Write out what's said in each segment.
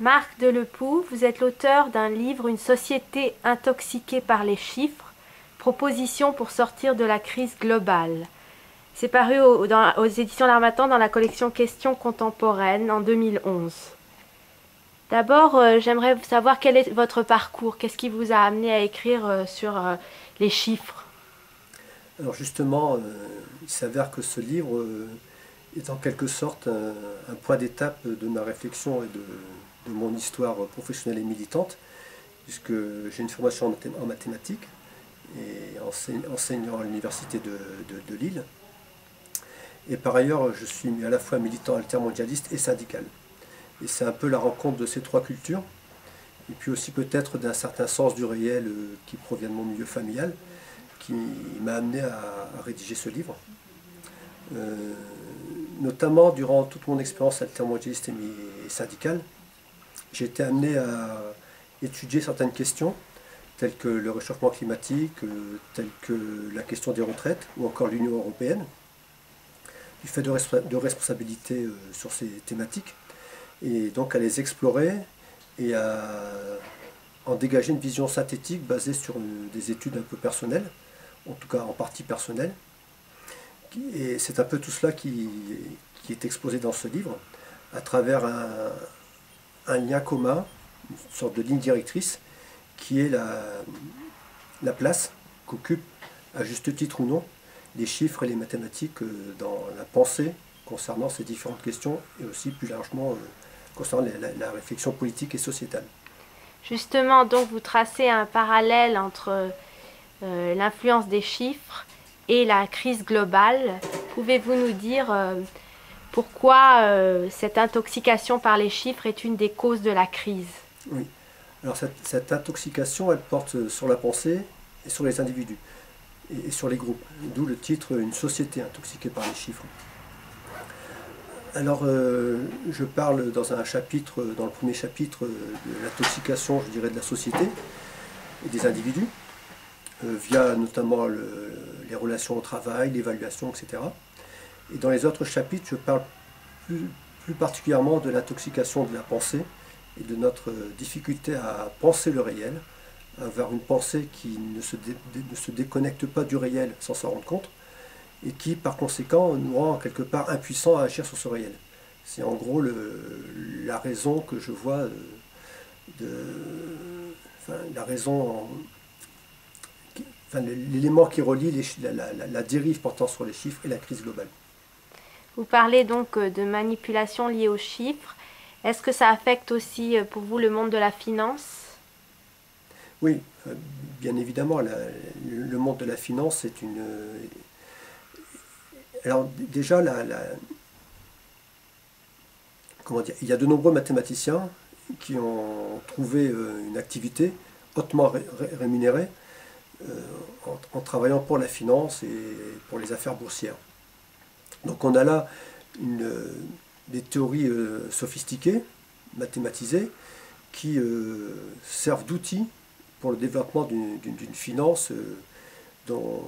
Marc Delepoux, vous êtes l'auteur d'un livre Une société intoxiquée par les chiffres, propositions pour sortir de la crise globale. C'est paru aux éditions L'Harmattan dans la collection Questions contemporaines en 2011. D'abord, j'aimerais savoir quel est votre parcours, qu'est-ce qui vous a amené à écrire sur les chiffres. Alors justement, il s'avère que ce livre est en quelque sorte un point d'étape de ma réflexion et de mon histoire professionnelle et militante, puisque j'ai une formation en mathématiques et enseignant à l'université de Lille. Et par ailleurs, je suis à la fois militant altermondialiste et syndical. Et c'est un peu la rencontre de ces trois cultures, et puis aussi peut-être d'un certain sens du réel qui provient de mon milieu familial, qui m'a amené à rédiger ce livre. Notamment durant toute mon expérience altermondialiste et syndicale, j'ai été amené à étudier certaines questions, telles que le réchauffement climatique, telles que la question des retraites, ou encore l'Union européenne, du fait de responsabilité sur ces thématiques, et donc à les explorer et à en dégager une vision synthétique basée sur des études un peu personnelles, en tout cas en partie personnelles. Et c'est un peu tout cela qui est exposé dans ce livre, à travers un lien commun, une sorte de ligne directrice, qui est la place qu'occupent, à juste titre ou non, les chiffres et les mathématiques dans la pensée concernant ces différentes questions, et aussi plus largement concernant la réflexion politique et sociétale. Justement, donc, vous tracez un parallèle entre l'influence des chiffres et la crise globale. Pouvez-vous nous dire pourquoi cette intoxication par les chiffres est une des causes de la crise? Oui. Alors cette intoxication, elle porte sur la pensée et sur les individus et sur les groupes, d'où le titre Une société intoxiquée par les chiffres. Alors je parle dans le premier chapitre de l'intoxication, je dirais, de la société et des individus, via notamment les relations au travail, l'évaluation, etc. Et dans les autres chapitres, je parle plus particulièrement de l'intoxication de la pensée et de notre difficulté à penser le réel, à avoir une pensée qui ne se déconnecte pas du réel sans s'en rendre compte, et qui par conséquent nous rend quelque part impuissants à agir sur ce réel. C'est en gros la raison que je vois, la raison, l'élément qui relie la dérive portant sur les chiffres et la crise globale. Vous parlez donc de manipulation liée aux chiffres. Est-ce que ça affecte aussi pour vous le monde de la finance? Oui, bien évidemment, le monde de la finance est une... Alors déjà, comment dire, il y a de nombreux mathématiciens qui ont trouvé une activité hautement rémunérée en travaillant pour la finance et pour les affaires boursières. Donc on a là des théories sophistiquées, mathématisées, qui servent d'outils pour le développement d'une finance dont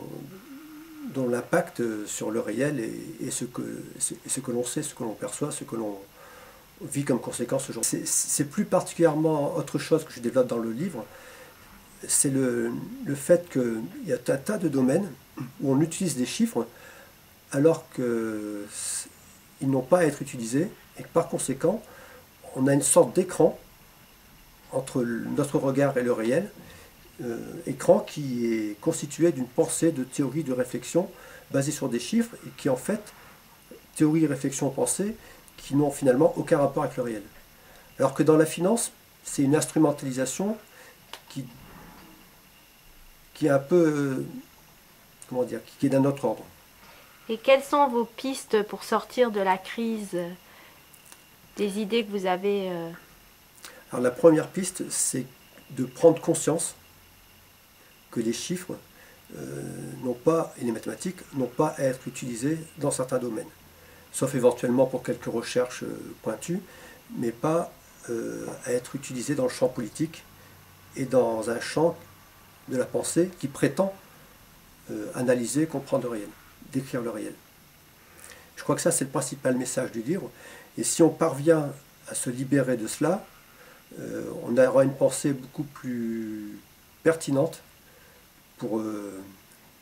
l'impact sur le réel est ce que l'on sait, ce que l'on perçoit, ce que l'on vit comme conséquence aujourd'hui. C'est plus particulièrement autre chose que je développe dans le livre, c'est le fait qu'il y a un tas de domaines où on utilise des chiffres alors qu'ils n'ont pas à être utilisés, et que par conséquent, on a une sorte d'écran entre notre regard et le réel, écran qui est constitué d'une pensée, de théorie, de réflexion basée sur des chiffres, et qui en fait, théorie, réflexion, pensée, qui n'ont finalement aucun rapport avec le réel. Alors que dans la finance, c'est une instrumentalisation qui est un peu, comment dire, qui est d'un autre ordre. Et quelles sont vos pistes pour sortir de la crise, des idées que vous avez Alors la première piste, c'est de prendre conscience que les chiffres et les mathématiques n'ont pas à être utilisés dans certains domaines, sauf éventuellement pour quelques recherches pointues, mais pas à être utilisés dans le champ politique et dans un champ de la pensée qui prétend analyser, comprendre le réel, décrire le réel. Je crois que ça, c'est le principal message du livre. Et si on parvient à se libérer de cela, on aura une pensée beaucoup plus pertinente pour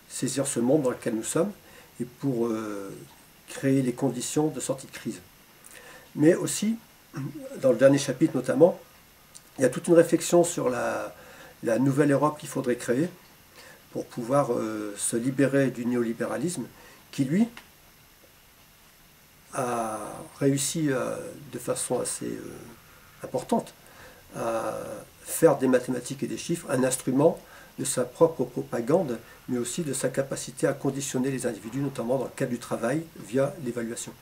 saisir ce monde dans lequel nous sommes et pour créer les conditions de sortie de crise. Mais aussi, dans le dernier chapitre notamment, il y a toute une réflexion sur la nouvelle Europe qu'il faudrait créer pour pouvoir se libérer du néolibéralisme qui, lui, a réussi de façon assez importante à faire des mathématiques et des chiffres un instrument de sa propre propagande, mais aussi de sa capacité à conditionner les individus, notamment dans le cadre du travail, via l'évaluation.